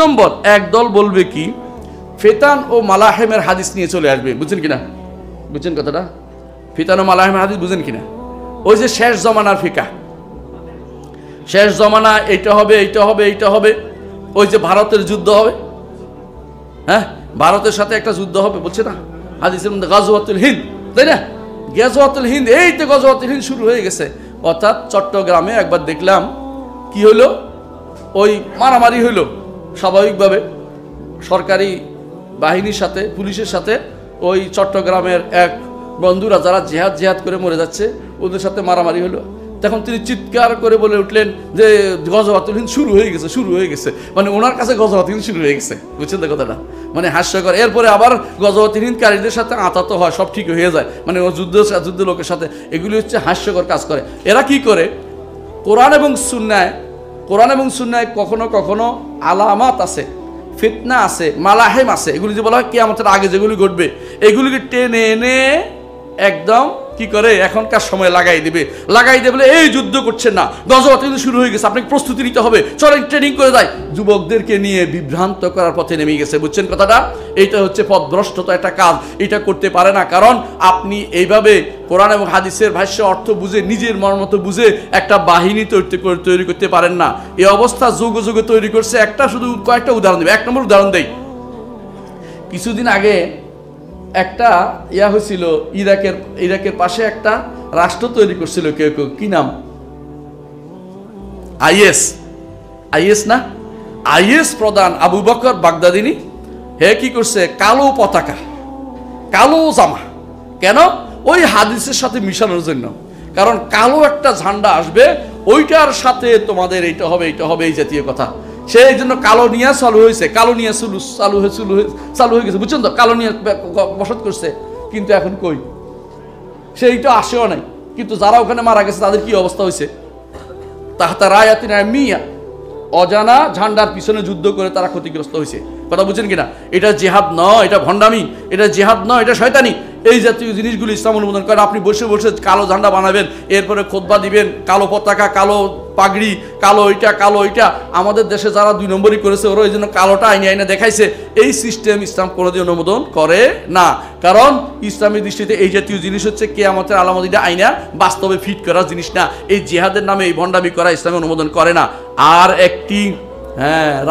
নম্বর, একদল বলবে কি ফিতান ও মালাহেমের হাদিস নিয়ে চলে আসবে। বুঝছেন কিনা? বুঝছেন কথাটা? ফিতান ও মালাহেমের হাদিস বুঝেন কিনা? ওই যে শেষ জমানার ফিকা, শেষ জমানা এইটা হবে, এইটা হবে, এইটা হবে, ওই যে ভারতের যুদ্ধ হবে, হ্যাঁ ভারতের সাথে একটা যুদ্ধ হবে বলছে না হাদিসের মধ্যে, গাজওয়াতুল হিন্দ, তাই না? গাজওয়াতুল হিন্দ, এই তো গাজওয়াতুল হিন্দ শুরু হয়ে গেছে। অর্থাৎ চট্টগ্রামে একবার দেখলাম কি হলো, ওই মারামারি হইলো স্বাভাবিকভাবে সরকারি বাহিনীর সাথে, পুলিশের সাথে ওই চট্টগ্রামের এক বন্ধুরা যারা জেহাদ জেহাদ করে মরে যাচ্ছে ওদের সাথে মারামারি হলো। তখন তিনি চিৎকার করে বলে উঠলেন যে গজওয়াতুল হিন্দ শুরু হয়ে গেছে, শুরু হয়ে গেছে, মানে ওনার কাছে গজওয়াতুল হিন্দ শুরু হয়ে গেছে। বুঝছেন তো কথাটা? মানে হাস্যকর। এরপরে আবার গজওয়াতুল হিন্দকারীদের সাথে আতাত হয়, সব ঠিক হয়ে যায়, মানে ও যুদ্ধ লোকের সাথে। এগুলি হচ্ছে হাস্যকর কাজ করে। এরা কি করে, কোরআন এবং সুন্নায় কখনো কখনো আলামাত আছে, ফিতনা আছে, মালাহেম আছে, এগুলি যে বলা হয় কিয়ামতের আগে যেগুলি ঘটবে, এগুলিকে টেনে এনে একদম কি করে এখনকার সময় লাগাই দেবে বলে এই যুদ্ধ করছেন না, গজওয়াত কিন্তু শুরু হয়ে গেছে, আপনাকে প্রস্তুতি নিতে হবে, চলেন ট্রেনিং করে দেয়, যুবকদেরকে নিয়ে বিভ্রান্ত করার পথে নেমে গেছে। বুঝছেন কথাটা? এইটা হচ্ছে পথভ্রষ্টতা একটা কাজ, এটা করতে পারে না। কারণ আপনি এইভাবে কোরআন এবং হাদিসের ভাষ্য অর্থ বুঝে, নিজের মতো বুঝে একটা বাহিনী তৈরি করতে পারেন না। এই অবস্থা যুগে যুগে তৈরি করছে। একটা শুধু কয়েকটা উদাহরণ দেবে। এক নম্বর উদাহরণ দেই, কিছুদিন আগে একটা ইয়া হয়েছিল, ইরাকের পাশে একটা রাষ্ট্র তৈরি করছিল কেউ কেউ, কি নাম, আইএস না, আইএস প্রধান আবু বকর বাগদাদিনী, হে কি করছে, কালো পতাকা, কালো জামা, কেন? ওই হাদিসের সাথে মিশানোর জন্য। কারণ কালো একটা ঝান্ডা আসবে, ওইটার সাথে তোমাদের এইটা হবে, এইটা হবে, এই জাতীয় কথা। সেই জন্য কালো নিয়ে চালু হয়েছে, কালো নিয়ে চালু হয়ে গেছে। বুঝছেন তো? কালো নিয়ে বসত করছে, কিন্তু এখন কই, সেইটা আসেও নাই। কিন্তু যারা ওখানে মারা গেছে তাদের কি অবস্থা হয়েছে, তাহাতা রায়াতিন মিয়া, অজানা ঝান্ডার পিছনে যুদ্ধ করে তারা ক্ষতিগ্রস্ত হয়েছে। কথা বুঝছেন কিনা? এটা জিহাদ নয়, এটা ভণ্ডামি, এটা জিহাদ নয়, এটা শয়তানি। এই জাতীয় জিনিসগুলি ইসলাম অনুমোদন করে। আপনি বসে বসে কালো ঝান্ডা বানাবেন, এরপরে খুতবা দিবেন, কালো পতাকা, কালো পাগড়ি, কালো ওইটা। আমাদের দেশে যারা 2 নম্বরই করেছে ওরা এই জন্য কালোটা আইনে দেখাইছে। এই সিস্টেম ইসলাম কোনোদিন অনুমোদন করে না। কারণ ইসলামের দৃষ্টিতে এই জাতীয় জিনিস হচ্ছে কিয়ামতের আলামত, এটা আইনা বাস্তবে ফিট করার জিনিস না। এই জিহাদের নামে এই ভণ্ডামি করা ইসলামে অনুমোদন করে না। আর একটি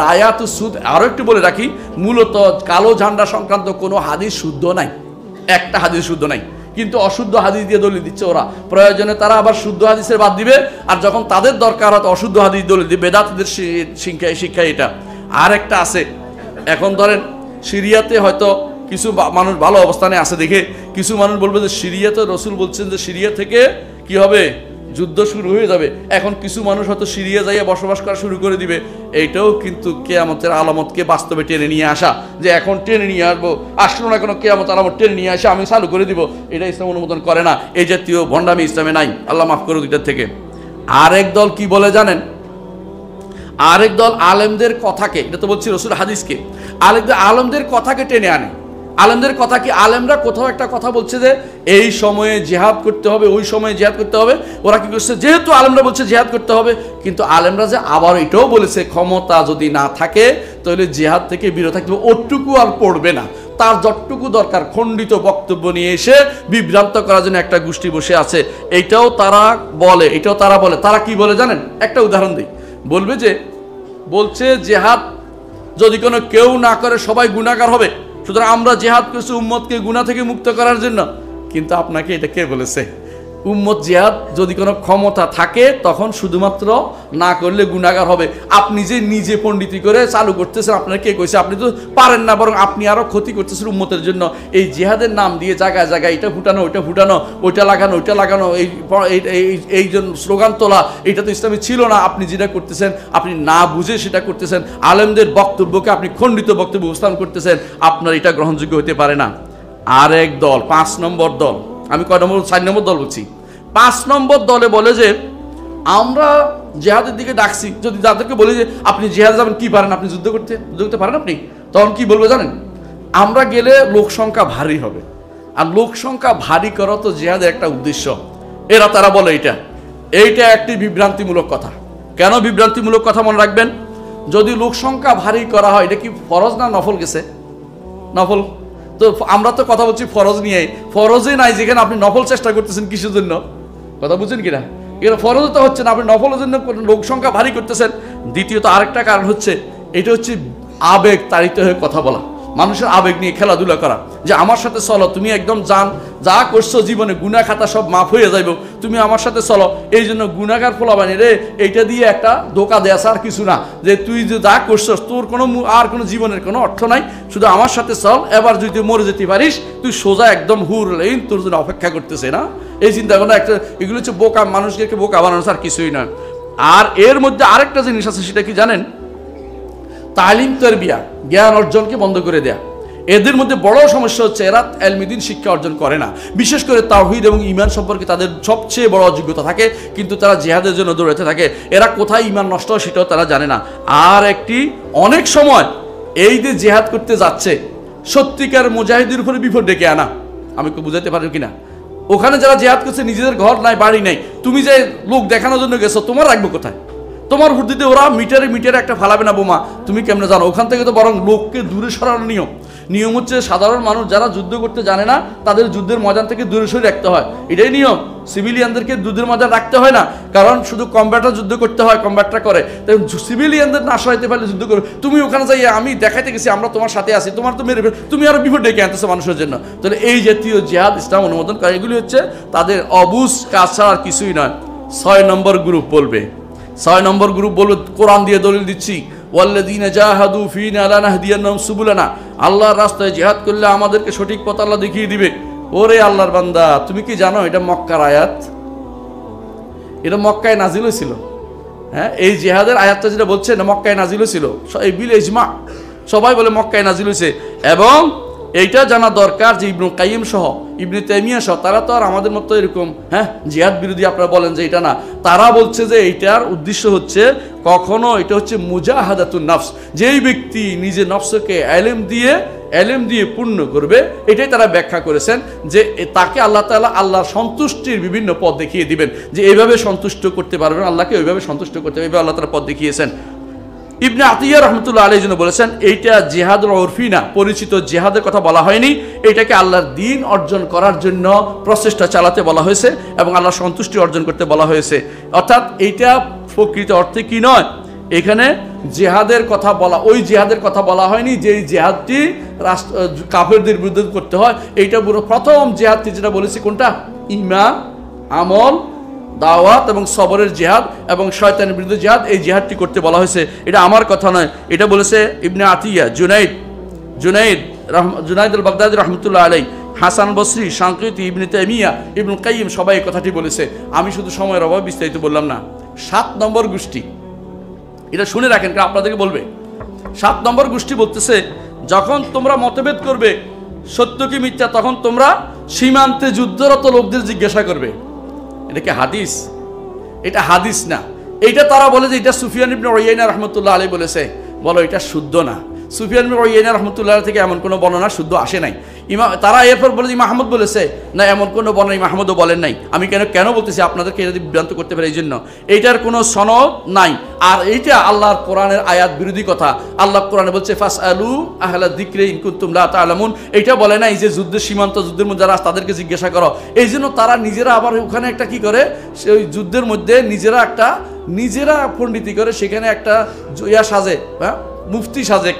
রায়াতু সুদ, আরো একটু বলে রাখি, মূলত কালো ঝান্ডা সংক্রান্ত কোনো হাদিস শুদ্ধ নাই, একটা হাদিস শুদ্ধ নাই, কিন্তু অশুদ্ধ হাদিস দিয়ে দলিল দিচ্ছে ওরা। প্রয়োজনে তারা আবার শুদ্ধ হাদিসের বাদ দিবে, আর যখন তাদের দরকার হয় অশুদ্ধ হাদিস দলিল দিবে। বেদাতদের শিক্ষা এটা। আর একটা আছে, এখন ধরেন সিরিয়াতে হয়তো কিছু মানুষ ভালো অবস্থানে আছে দেখে কিছু মানুষ বলবে যে সিরিয়াতে রসুল বলছেন যে সিরিয়া থেকে কি হবে, যুদ্ধ শুরু হয়ে যাবে। এখন কিছু মানুষ হয়তো সিরিয়া যাইয়া বসবাস করা শুরু করে দিবে। এইটাও কিন্তু কিয়ামতের আলামতকে বাস্তবে টেনে নিয়ে আসা, যে এখন টেনে নিয়ে আসলো না কোনো কিয়ামতের আলামত টেনে নিয়ে আসা, আমি চালু করে দিব, এটা ইসলাম অনুমোদন করে না। এই জাতীয় ভণ্ডামি ইসলামে নাই, আল্লাহ মাফ করুক এটার থেকে। আরেক দল কি বলে জানেন? আরেক দল আলেমদের কথাকে, এটা তো বলছি রসুল হাদিসকে, আলেমদের কথাকে টেনে আনে। আলেমদের কথা কি, আলেমরা কোথাও একটা কথা বলছে যে এই সময়ে জিহাদ করতে হবে, ওই সময়ে জিহাদ করতে হবে, ওরা কি করছে, যেহেতু আলেমরা বলছে জিহাদ করতে হবে, কিন্তু আলেমরা যে আবার এটাও বলেছে ক্ষমতা যদি না থাকে তাহলে জিহাদ থেকে বিরত থাকবে, ওটুকু আর পড়বে না। তার যতটুকু দরকার খণ্ডিত বক্তব্য নিয়ে এসে বিভ্রান্ত করার জন্য একটা গোষ্ঠী বসে আছে। এইটাও তারা বলে, তারা কি বলে জানেন? একটা উদাহরণ দিই, বলছে জিহাদ যদি কোনো কেউ না করে সবাই গুনাহগার হবে, সুতরাং আমরা জিহাদ করছি উম্মতকে গুনাহ থেকে মুক্ত করার জন্য। কিন্তু আপনাকে এটা কে বলেছে? উম্মত জিহাদ যদি কোনো ক্ষমতা থাকে তখন শুধুমাত্র না করলে গুনাহগার হবে। আপনি যে নিজে পণ্ডিতি করে চালু করতেছেন, আপনার কে কইছে? আপনি তো পারেন না, বরং আপনি আরো ক্ষতি করতেছেন উম্মতের জন্য। এই জিহাদের নাম দিয়ে জায়গায় জায়গায় এটা ফুটানো, ওইটা ফুটানো, ওইটা লাগানো, এই জন্য স্লোগান তোলা, এটা তো ইসলামে ছিল না। আপনি যেটা করতেছেন, আপনি না বুঝে সেটা করতেছেন। আলেমদের বক্তব্যকে আপনি খণ্ডিত বক্তব্য উপস্থাপন করতেছেন, আপনার এটা গ্রহণযোগ্য হতে পারে না। আর এক দল, 5 নম্বর দল, আমি কয় নম্বর, 4 নম্বর দল বলছি। 5 নম্বর দলে বলে যে আমরা জিহাদের দিকে ডাকছি, যদি যাদেরকে বলি যে আপনি জিহাদে যাবেন, কি পারেন আপনি, যুদ্ধ করতে পারেন আপনি, তখন কি বলবে জানেন? আমরা গেলে লোক সংখ্যা ভারী হবে, আর লোক সংখ্যা ভারী করা তো জিহাদের একটা উদ্দেশ্য। তারা বলে এইটা একটি বিভ্রান্তিমূলক কথা। কেন বিভ্রান্তিমূলক কথা মনে রাখবেন? যদি লোক সংখ্যা ভারী করা হয়, এটা কি ফরজ না নফল গেছে? নফল। তো আমরা তো কথা বলছি ফরজ নিয়ে, ফরজে নাই যেখানে আপনি নফল চেষ্টা করতেছেন কিসের জন্য? কথা বুঝছেন কিনা? এখানে ফরজ তো হচ্ছে না, আপনি নফলের জন্য লোক সংখ্যা ভারী করতেছেন। দ্বিতীয়ত আরেকটা কারণ হচ্ছে, এটা হচ্ছে আবেগ তাড়িত হয়ে কথা বলা, মানুষের আবেগ নিয়ে খেলাধুলা করা, যে আমার সাথে চলো, তুমি একদম যা করছো জীবনে গুনাহ খাতা সব মাফ হয়ে যাইব, তুমি আমার সাথে চলো। এই জন্য গুনাহগার পোলাপানি রে, এইটা দিয়ে একটা ধোঁকা দেয়া আর কিছু না, যে তুই যে যা করছস তোর কোনো জীবনের কোনো অর্থ নাই, শুধু আমার সাথে চল, এবার যদি তুই মরে যেতে পারিস তুই সোজা একদম হুর লাইন তোর জন্য অপেক্ষা করতেছে না। এই চিন্তা ভাবনা একটা, এগুলো হচ্ছে বোকা, মানুষকে বোকা বানানো আর কিছুই না। আর এর মধ্যে আরেকটা জিনিস আছে, সেটা কি জানেন? তালিম তারবিয়া, জ্ঞান অর্জনকে বন্ধ করে দেয়া। এদের মধ্যে বড় সমস্যা হচ্ছে এরা এলমিদিন শিক্ষা অর্জন করে না, বিশেষ করে তাওহীদ এবং ঈমান সম্পর্কে তাদের সবচেয়ে বড় অযোগ্যতা থাকে, কিন্তু তারা জিহাদের জন্য দৌড়াতে থাকে। এরা কোথায় ঈমান নষ্ট হয় সেটাও তারা জানে না। আর অনেক সময় এই যে জিহাদ করতে যাচ্ছে, সত্যিকার মুজাহিদের উপরে বিপদ ডেকে আনা। আমি একটু বুঝাতে পারি কিনা? ওখানে যারা জিহাদ করছে নিজেদের ঘর নাই, বাড়ি নাই, তুমি যে লোক দেখানোর জন্য গেছো, তোমার রাখবো কোথায়? তোমার হুর্দিতে ওরা মিটারে একটা ফালাবে না বোমা, তুমি কেমনে জানো? ওখান থেকে তো বরং লোককে দূরে সরানোর নিয়ম হচ্ছে সাধারণ মানুষ যারা যুদ্ধ করতে জানে না তাদের যুদ্ধের ময়দান থেকে দূরে সরে রাখতে হয়, এটাই নিয়ম। সিভিলিয়ানদেরকে যুদ্ধের ময়দান রাখতে হয় না, কারণ শুধু কম্ব্যাটার যুদ্ধ করতে হয়, কম্ব্যাটরা করে। তাই সিভিলিয়ানদের না সরাইতে পারলে যুদ্ধ করো। তুমি ওখানে যাই আমি দেখাইতে গেছি আমরা তোমার সাথে আছি, তোমার তো মেরে তুমি আরো বিপদ ডেকে আনতেছো মানুষের জন্য। তাহলে এই জাতীয় জিহাদ ইসলাম অনুমোদন করে। এগুলি হচ্ছে তাদের অবুঝ কাজ ছাড়া আর কিছুই নয়। 6 নম্বর গ্রুপ বলবে, 6 নম্বর গ্রুপ বলবে, কোরআন দিয়ে দলিল দিচ্ছি, ওয়াল্লাযীনা জাহাদু ফীনা লানাহদিয়ান্নাহুম সুবুলানা, আল্লাহর রাস্তায় জিহাদ করলে আমাদেরকে সঠিক পথ আল্লাহ দেখিয়ে দিবে। ওরে আল্লাহর বান্দা, তুমি কি জানো এটা মক্কার আয়াত? এটা মক্কায় নাজিল হয়েছিল। হ্যাঁ, এই জিহাদের আয়াতটা যেটা বলছে না, মক্কায় নাজিল হয়েছিল। এই বিল ইজমা, সবাই বলে মক্কায় নাজিল হয়েছে। এবং এইটা জানা দরকার যে ইবনে কাইয়িম সহ, ইবনে তাইমিয়া সহ, তারা তো আর আমাদের মতো এরকম জিহাদ বিরোধী আপনারা বলেন যে এটা না। তারা বলছে যে এইটার উদ্দেশ্য হচ্ছে কখনো এটা হচ্ছে মুজাহাদাতুন নফস, যেই ব্যক্তি নিজে নফসকে এলেম দিয়ে পূর্ণ করবে, এটাই তারা ব্যাখ্যা করেছেন যে তাকে আল্লাহ তাআলা আল্লাহর সন্তুষ্টির বিভিন্ন পথ দেখিয়ে দিবেন, যে এইভাবে সন্তুষ্ট করতে পারবেন আল্লাহকে, ওইভাবে সন্তুষ্ট করতে হবে, এইভাবে আল্লাহ তাআলা পথ দেখিয়েছেন। ইবনে আতিয়া রহমতুল্লাহ আলাইহি জন্য বলেছেন এইটা জিহাদুল উরফি না, পরিচিত জিহাদের কথা বলা হয়নি, এটাকে আল্লাহর দ্বীন অর্জন করার জন্য প্রচেষ্টা চালাতে বলা হয়েছে এবং আল্লাহর সন্তুষ্টি অর্জন করতে বলা হয়েছে। অর্থাৎ এইটা প্রকৃত অর্থে কি নয়, এখানে জিহাদের কথা বলা, ওই জিহাদের কথা বলা হয়নি যে এই জিহাদটি কাফেরদের বিরুদ্ধে করতে হয়। এইটা প্রথম জিহাদটি যেটা বলেছি কোনটা? ঈমান, আমল, দাওয়াত এবং সবরের জিহাদ এবং শয়তানের বিরুদ্ধে জিহাদ, এই জিহাদটি করতে বলা হয়েছে। এটা আমার কথা নয়, এটা বলেছে ইবনে আতিয়া, জুনাইদ আল বাগদাদি রহমতুল্লাহ আলাইহি, হাসান বসরি, শানকিতি, ইবনে তাইমিয়া, ইবনে কাইয়িম সবাই এই কথাটি বলেছে। আমি শুধু সময়ের অভাবে বিস্তারিত বললাম না। 7 নম্বর গোষ্ঠী, এটা শুনে রাখেন, কারণ আপনাদেরকে বলবে। 7 নম্বর গোষ্ঠী বলতেছে, যখন তোমরা মতভেদ করবে সত্য কি মিথ্যা, তখন তোমরা সীমান্তে যুদ্ধরত লোকদের জিজ্ঞাসা করবে। এটা কি হাদিস? এটা হাদিস না। এইটা তারা বলে যে এটা সুফিয়ান ইবনে উয়াইনা রাহমাতুল্লাহ আলাইহি বলেছে। বলো এটা শুদ্ধ না। সুফিয়ান ইবনে উয়াইনা রাহমাতুল্লাহ থেকে এমন কোনো বর্ণনা শুদ্ধ আসে নাই। তারা এরপর বলে যে মাহমুদ বলেছে, না এমন কোনো বর্ণনা মাহমুদও বলেন নাই। আমি কেন বলতেছি আপনাদেরকে যদি বিভ্রান্ত করতে পারে, এই জন্য এইটার কোনো সনদ নাই। আর এইটা আল্লাহর কোরআনের আয়াত বিরোধী কথা। আল্লাহ কোরআনে বলছে ফাসআলু আহলা যিকরি ইন কুনতুম লা তা'লামুন। এইটা বলে নাই যে যুদ্ধের সীমান্ত, যুদ্ধের মধ্যে যারা তাদেরকে জিজ্ঞাসা করো। এই জন্য তারা নিজেরা আবার ওখানে একটা কি করে, সেই যুদ্ধের মধ্যে নিজেরা পণ্ডিতি করে, সেখানে একটা সাজে, মুফতি সাজে,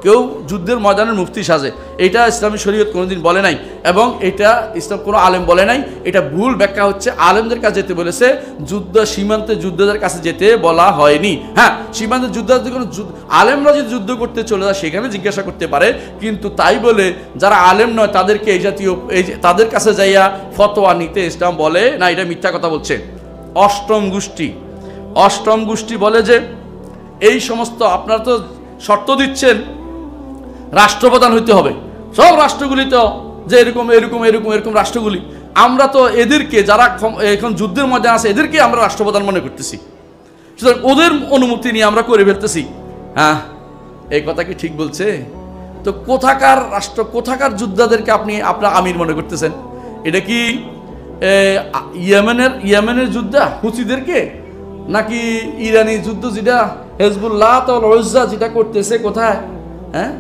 কেউ যুদ্ধের ময়দানের মুফতি সাজে। এটা ইসলামী শরীয়ত কোনোদিন বলে নাই এবং এটা ইসলাম কোনো আলেম বলে নাই। এটা ভুল ব্যাখ্যা হচ্ছে, আলেমদের কাছে যেতে বলেছে, সীমান্তে যুদ্ধদের কাছে যেতে বলা হয়নি। হ্যাঁ, সীমান্তে আলেমরা যদি যুদ্ধ করতে চলে যায় সেখানে জিজ্ঞাসা করতে পারে, কিন্তু তাই বলে যারা আলেম নয় তাদেরকে এই জাতীয় তাদের কাছে যাইয়া ফতোয়া নিতে ইসলাম বলে না, এটা মিথ্যা কথা বলছে। 8ম গোষ্ঠী বলে যে এই সমস্ত, আপনারা তো শর্ত দিচ্ছেন রাষ্ট্রপ্রধান হইতে হবে, সব রাষ্ট্রগুলি তো যে এরকম রাষ্ট্রগুলি, আমরা তো এদেরকে যারা এখন যুদ্ধের মধ্যে আছে এদেরকে আমরা রাষ্ট্রপ্রধান মনে করতেছি, সুতরাং ওদের অনুমতি নিয়ে আমরা করে ফেলতেছি। হ্যাঁ, এই কথা কি ঠিক বলছে? তো কোথাকার যোদ্ধাদেরকে আপনার আমির মনে করতেছেন? এটা কি ইয়েমেনের যোদ্ধা হুথিদেরকে, নাকি ইরানি যুদ্ধ যেটা হেজবুল্লাহ তাল উজ্জা যেটা করতেছে কোথায়? হ্যাঁ,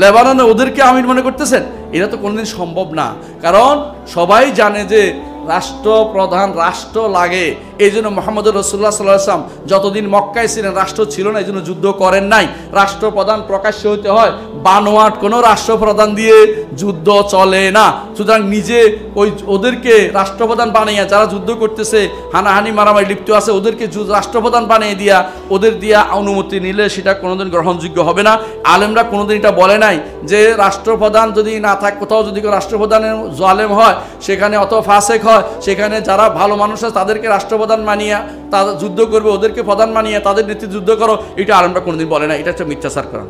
লেবাননে ওদেরকে আমির মনে করতেছেন? এটা তো কোনোদিন সম্ভব না। কারণ সবাই জানে যে রাষ্ট্রপ্রধান, রাষ্ট্র লাগে। এই জন্য মোহাম্মদ রসুল্লাহ সাল্লাল্লাহু আলাইহি ওয়াসাল্লাম যতদিন মক্কায় ছিলেন রাষ্ট্র ছিল না, এই জন্য যুদ্ধ করেন নাই। রাষ্ট্রপ্রধান প্রকাশ্য হইতে হয়, বানোয়াট কোনো রাষ্ট্রপ্রধান দিয়ে যুদ্ধ চলে না। সুতরাং নিজে ওই ওদেরকে রাষ্ট্রপ্রধান বানিয়ে, যারা যুদ্ধ করতেছে, হানাহানি মারামারি লিপ্ত আছে, ওদেরকে রাষ্ট্রপ্রধান বানিয়ে দিয়া, ওদের দিয়া অনুমতি নিলে সেটা কোনোদিন গ্রহণযোগ্য হবে না। আলেমরা কোনোদিন এটা বলে নাই যে রাষ্ট্রপ্রধান যদি না থাকে, কোথাও যদি রাষ্ট্রপ্রধানের জালেম হয়, সেখানে অত ফাসেক হয়, সেখানে যারা ভালো মানুষ আছে তাদেরকে রাষ্ট্রপ্রধান মানিয়ে তাদের যুদ্ধ করবে, ওদেরকে প্রধান মানিয়ে তাদের নেতৃত্বে যুদ্ধ করো, এটা আলেমরা কোনোদিন বলে না। এটা একটা মিথ্যাচার করা।